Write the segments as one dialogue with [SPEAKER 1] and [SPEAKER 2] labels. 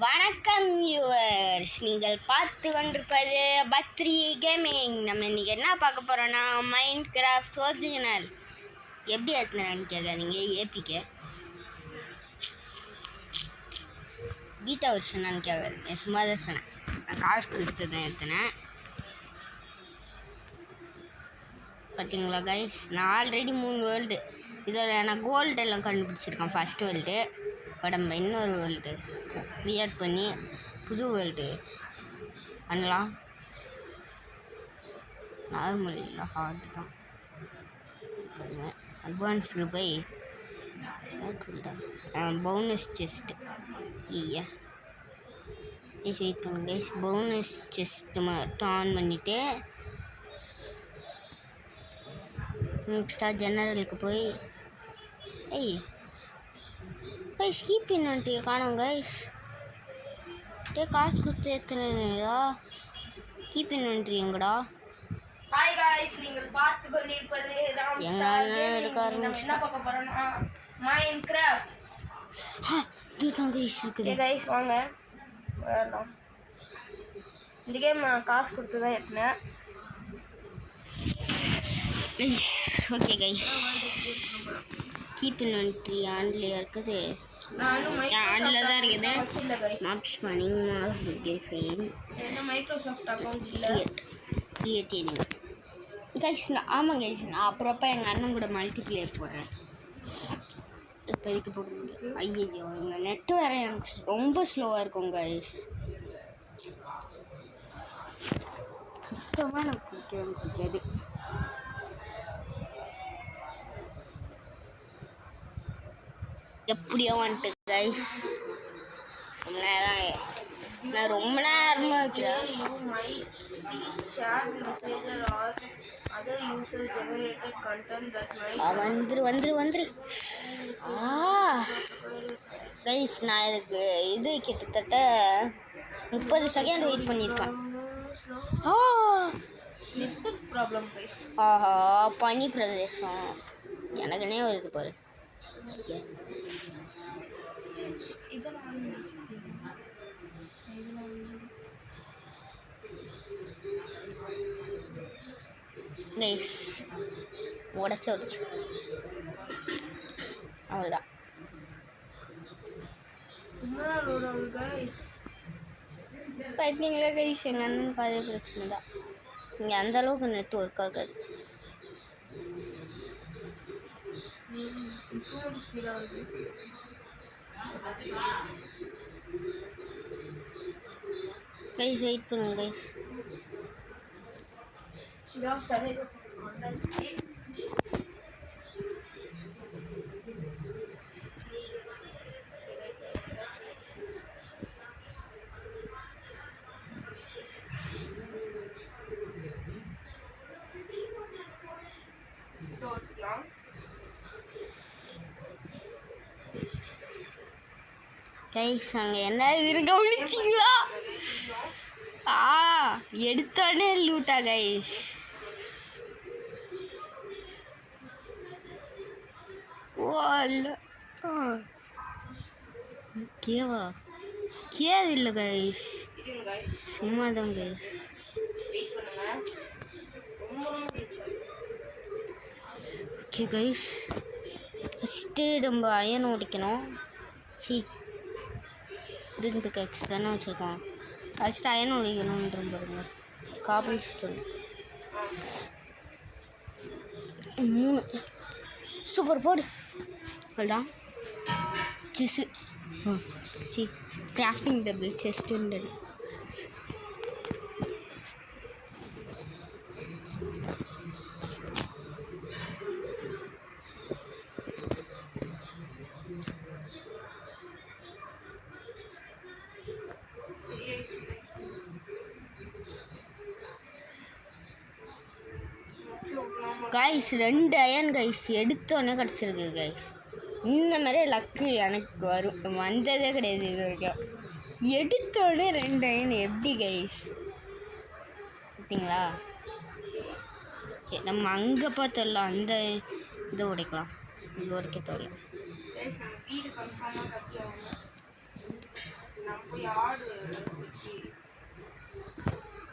[SPEAKER 1] வணக்கம் வியூவர்ஸ், நீங்கள் பார்த்து கொண்டிருப்பது பத்ரி கேமிங். நம்ம இன்றைக்கி என்ன பார்க்க போகிறோன்னா மைண்ட் கிராஃப்ட் ஒரிஜினல் எப்படி ஏற்றினேன்னு கேட்காதீங்க. ஏபிகே பீட்டா வருஷனான்னு கேட்காதீங்க, சும்மா தான் சொன்னேன். நான் காசு கொடுத்து தான் ஏற்றினேன். பார்த்தீங்களா கைஸ், நான் ஆல்ரெடி 3 வேர்ல்டு இதில் நான் கோல்டெல்லாம் கண்டுபிடிச்சிருக்கேன். ஃபஸ்ட் வேர்ல்டு நம்ம இன்னொரு வேர்ல்டு க்ரியேட் பண்ணி புது வேர்ல்டு பண்ணலாம். நார்மல் இல்லை, ஹார்ட் தான். அட்வான்ஸுக்கு போய் போனஸ் செஸ்ட்டு வெயிட் பண்ணுங்க. போனஸ் செஸ்ட்டு மட்டும் ஆன் பண்ணிவிட்டு நெக்ஸ்டா ஜெனரலுக்கு போய் ஸ்கீப் இன்னன்ட்டு காணும் கைஸ். காசு கொடுத்து எத்தனைடா கீப் இன்னன்ட்ரி எங்கடா?
[SPEAKER 2] ஹாய் गाइस, நீங்கள் பார்த்து கொண்டிருப்பது
[SPEAKER 1] எங்க எடுக்க ஆரம்பிச்சு
[SPEAKER 2] என்ன பார்க்க போறோம்னா மைன்கிராஃப்ட்.
[SPEAKER 1] இதுதான் கைஸ் இருக்குது.
[SPEAKER 2] கைஸ் வாங்க வரலாம். இந்த கேம் நான் காசு கொடுத்து தான் ஏற்றினேன்.
[SPEAKER 1] ஓகே கைஸ், கீப் இன்னன்ட்ரி ஆன்லேயே இருக்குது. ஆன்ல தான் இருக்குது. மாப்ஸ் பண்ணி
[SPEAKER 2] மைக்ரோசாஃப்ட் அக்கௌண்ட் இல்லை.
[SPEAKER 1] Creative guys. ஆமாம் கைஸ், நான் அப்புறப்போ எங்கள் அண்ணன் கூட மல்டிப்ளேயர் போடுறேன். இப்போ இதுக்கு போட முடியும். ஐயோ, எங்கள் நெட்டு வேறு எனக்கு ரொம்ப ஸ்லோவாக இருக்கும் கைஸ். சுத்தமாக எனக்கு பிடிக்காது. எப்படியோ வந்துட்டு கைஸ், நான் ரொம்ப நேரமாக வைக்கிறேன். வந்துரு கைஸ். நான் இதுக்கு இது கிட்டத்தட்ட 30 செகண்ட் வெயிட் பண்ணியிருப்பேன். ஆஹா, பனி பிரதேசம் எனக்குன்னே வருது பாரு. உடச்சு அவ்வளோதான். பார்த்தீங்களா கைஸ், எங்கள் அண்ணன் பாதி பிரச்சனை தான். இங்கே அந்த அளவுக்கு நெட் ஒர்க் ஆகாது. கைஸ் வெயிட் பண்ணுங்க கைஸ். கைஸ் அங்கே என்ன இதுன்னு கவனிச்சிங்களா? எடுத்தோடனே லூட்டா கைஸ். கேவ் இல்லை கைஸ், சும்மா தான் கைஸ். ஓகே கைஸ், ஃபஸ்ட்டு நம்ம அயன் ஓடிக்கணும். ரெண்டு கேக்ஸ் தானே வச்சுருக்கோம். ஃபஸ்ட்டு அயன் ஒழிக்கணுன்ற பாருங்க. காபல் ஸ்டோன் 3 சூப்பர் போடு. அதுதான் செஸ்ஸு கிராஃப்டிங் டேபிள் செஸ்ட்டுன்றது. கைஸ் 2 அயன் கைஸ் எடுத்தோன்னே கிடச்சிருக்கு கைஸ். இந்த மாதிரியே லக்கு எனக்கு வந்ததே கிடையாது இது வரைக்கும். எடுத்தோடனே 2 அயன் எப்படி கைஸ் பார்த்தீங்களா? சரி, நம்ம அங்கே பார்த்தோம்ல அந்த இதை உடைக்கலாம். இது உடைக்க தோல
[SPEAKER 2] நான் போய் ஆடு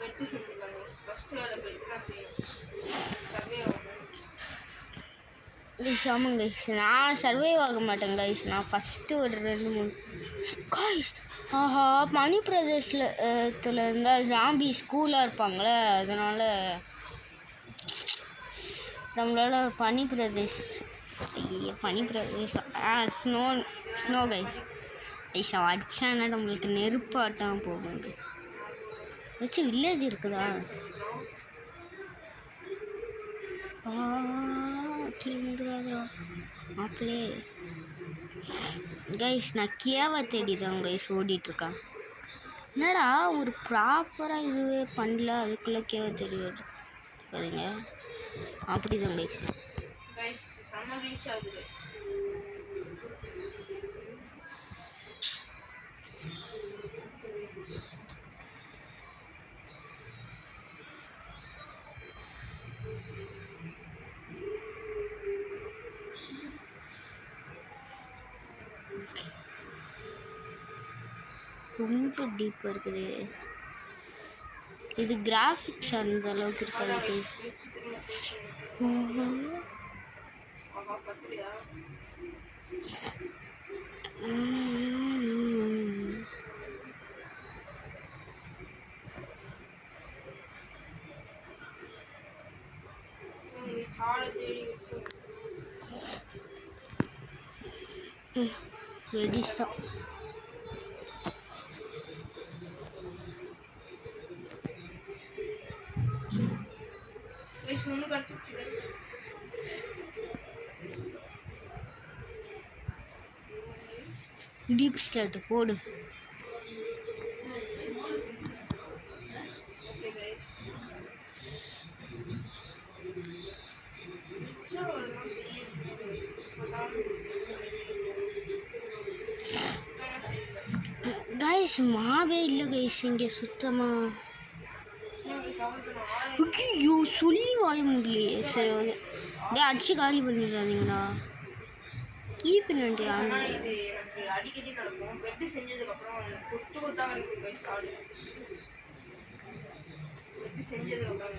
[SPEAKER 2] வெட்டி செஞ்சுருக்காங்க. ஃபர்ஸ்ட் வேலை போயிட்டு தான் செய்யணும். சர்வே ஆகணும்.
[SPEAKER 1] கைஸ் ஆமாங்க கைஸ், நான் சர்வே ஆக மாட்டேன் கைஸ். நான் ஃபஸ்ட்டு ஒரு 2-3 கைஸ் ஆஹா மணி பிரதேசத்தில் இருந்தால் ஜாம்பி ஸ்கூலாக இருப்பாங்களே, அதனால் நம்மளால் பனி பிரதேசம் ஸ்னோ கைஸ் கைஸ் அடிச்சானா நம்மளுக்கு நெருப்பாட்டம் போகும் கைஸ். வச்சு வில்லேஜ் இருக்குதா? மாப்பிளே கைஸ் நான் கேவை தேடி தான் கைஸ் ஓடிட்டுருக்கேன். என்னடா ஒரு ப்ராப்பராக இதுவே பண்ணல, அதுக்குள்ளே கேவை தேடி வருது பாருங்க. அப்படிதான் கைஸ்.
[SPEAKER 2] செம்ம ரீச் ஆகுது.
[SPEAKER 1] ரொம்ப டீப்பாக இருக்குது இது. கிராஃபிக்ஸ் அந்த அளவுக்கு இருக்காது. ரெடிஸ்டா டீப் ஸ்டார்ட் போடு. கைஸ் மாவே இல்லை கைஸ் இங்கே சுத்தமாக. ஐயோ சொல்லி வாய முடியலையே. சரி ஓகே டே அடிச்சு காலி பண்ணிடுறாதீங்களா? கீப் பண்ணிட்டியா?
[SPEAKER 2] இது எனக்கு அடிக்கடி நடக்கும். பெட்டு செஞ்சதுக்கப்புறம் கொத்து கொத்தாக இருக்கும் கைஸ் ஆடு. பெட்டு செஞ்சதுக்கப்புறம்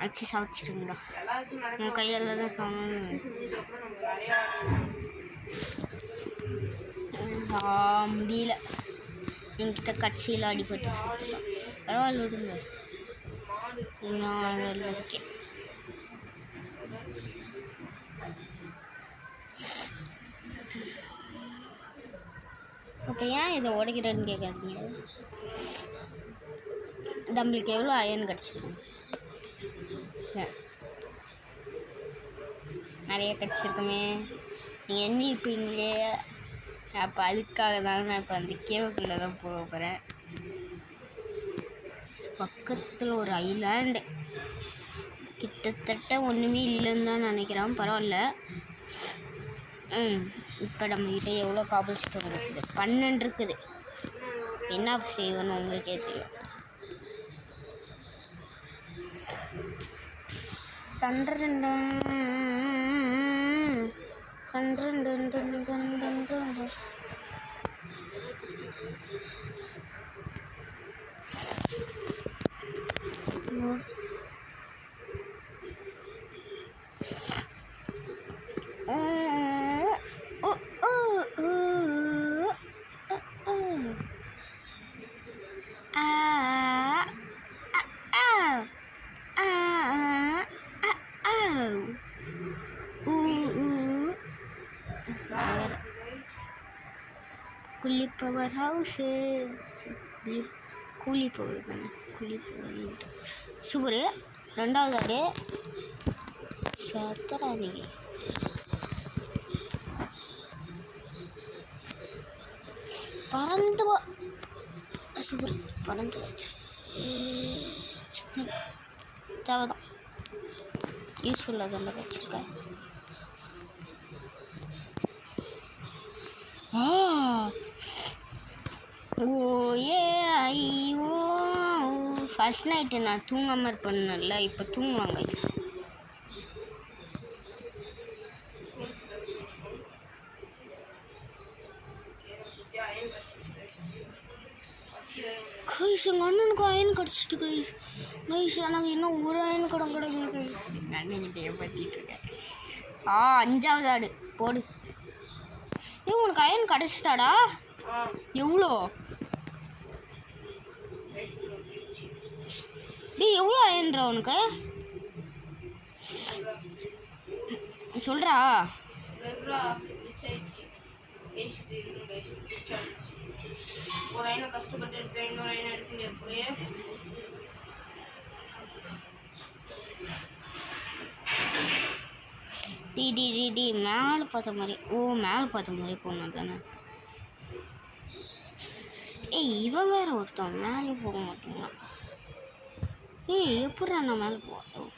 [SPEAKER 1] அடிச்சு சாப்பிச்சிருங்களா?
[SPEAKER 2] எல்லாருக்கும் நடக்கும்.
[SPEAKER 1] உங்கள் கையால் தான் சாப்பிடணும்.
[SPEAKER 2] செஞ்சதுக்கப்புறம் நம்ம நிறையா
[SPEAKER 1] முடியல. என்கிட்ட கட்சியில் அடிபட்டு சுற்றுலாம். பரவாயில்ல விடுங்க. நான் இருக்கேன். ஓகே ஏன் இதை உடைக்கிறேன்னு கேட்காதீங்க. நம்மளுக்கு எவ்வளோ அயன் கிடச்சிருக்கும்? நிறைய கிடச்சிருக்குமே. நீங்கள் எண்ணி இருப்பீங்களே. அப்போ அதுக்காக தான் நான் இப்போ அந்த கேவுக்குள்ளே தான் போக போகிறேன். பக்கத்தில் ஒரு ஐலாண்டு கிட்டத்தட்ட ஒன்றுமே இல்லைன்னு தான் நினைக்கிறேன். பரவாயில்ல. இப்போ நம்மகிட்ட எவ்வளோ காபல் ஸ்டோன் இருக்குது? 12 இருக்குது. என்ன செய்வோன்னு உங்களுக்கே தெரியும். குளிப்பவர் ஹவுஸு கூலிப்பவர் தானே. குளிப்பவர் சூப்பரு. 2வது ஆடு சத்தராதிங்க. பறந்து சூப்பர் பறந்து தேவைதான். யூஸ்ஃபுல்லாக தான் வச்சுருக்கேன். ஃபர்ஸ்ட் நைட்டு நான் தூங்காமல் இருப்பேன்ல, இப்போ தூங்குவாங்க. கைஸ் எங்கள் அண்ணனுக்கு அயன் கிடச்சிட்டு கைஸ். எனக்கு இன்னும் ஒரு அயன் கூட கிடைக்கல கைஸ். எங்கள் அண்ணன்கிட்ட ஏற்படுத்திட்டு இருக்கேன். 5வது ஆடு போடு. உனக்கு அயன் கிடச்சிட்டாடா? எவ்வளோ? எவ்வளோ அயன்றா உனக்கு சொல்கிறா?
[SPEAKER 2] ஒரு ஐநா கஷ்டப்பட்டு எடுத்தேன், இன்னொரு ஐநா எடுக்க முடியாது.
[SPEAKER 1] மேலே பார்த்த மாதிரி. மேலே பார்த்த மாதிரி போகணும் தானே. இவன் வேற ஒருத்தன் மேலே போக மாட்டேங்கிறான். எப்படி நான் மேலே போகிறேன்?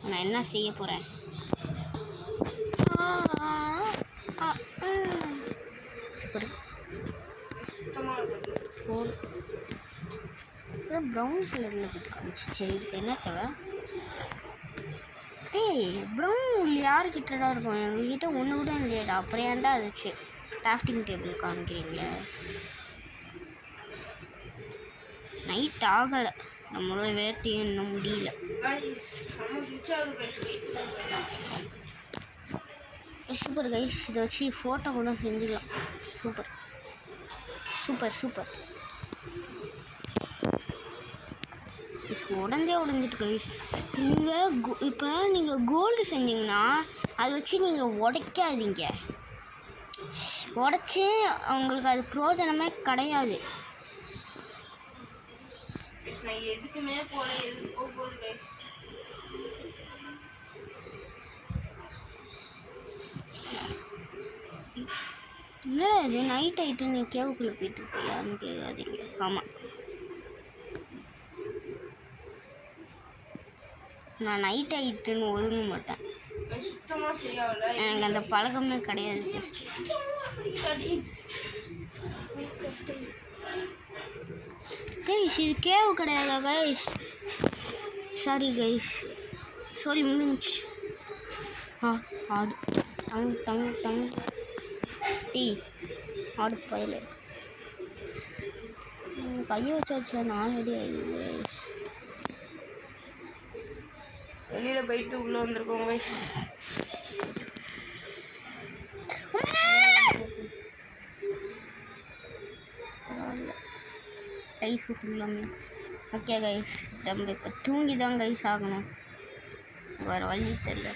[SPEAKER 1] நான் என்ன செய்ய போகிறேன்? ப்ரௌன் கலரில் போட்டு காமிச்சிச்சு. இதுக்கு என்ன தேவை? ப்ரௌன் யாருக்கிட்டடா இருக்கும்? எங்ககிட்ட ஒன்று கூட இல்லையாடா. அப்புறம் ஏன்டா அதுச்சு கிராஃப்டிங் டேபிள் காமிக்கிறீங்களே? நைட் ஆகலை, நம்மளோட வேட்டையும் இன்னும் முடியல. சூப்பர் கைஸ், இதை வச்சு ஃபோட்டோ கூட செஞ்சுக்கலாம். Super super super. உடஞ்சிட்டு கைஸ். நீங்கள் இப்போ நீங்கள் கோல்டு செஞ்சீங்கன்னா அதை வச்சு நீங்கள் உடைக்காதீங்க. உடச்சி உங்களுக்கு அது பிரயோஜனமே கிடையாது.
[SPEAKER 2] எதுக்குமே போகுது.
[SPEAKER 1] இல்லை இது நைட் ஆகிட்டு நீ கேவுக்குள்ளே போயிட்டு இருக்கியான்னு கேட்காதீங்க. ஆமாம், நான் நைட் ஆகிட்டுன்னு ஒதுங்க மாட்டேன். எனக்கு அந்த பழக்கமே கிடையாது. கைஸ் இது கேவு கிடையாதா கைஸ்? சாரி கைஸ், சொல்லி முடிஞ்சு. ஆடு டங் டங் டங் ஆடு பயில கையை வச்சா 4 அடி ஆயிடுது கைஸ்.
[SPEAKER 2] வெளியில் போயிட்டு உள்ளே வந்துருக்கோம் கைஸ்.
[SPEAKER 1] லைஃபு ஃபுல்லாமே ஓகே கைஸ். நம்ம இப்போ தூங்கி தான் கைஸ் ஆகணும், வேறு வழி தெரியல.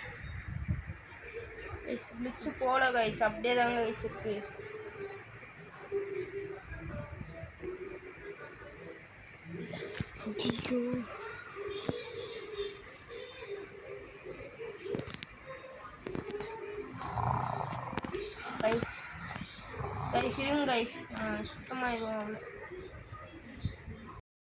[SPEAKER 2] கிளிச்சு போல கைஸ், அப்படியே தாங்க கைஸ் இருக்கு. கைஸ் இருங்க கைஸ், சுத்தமாக இதுவும்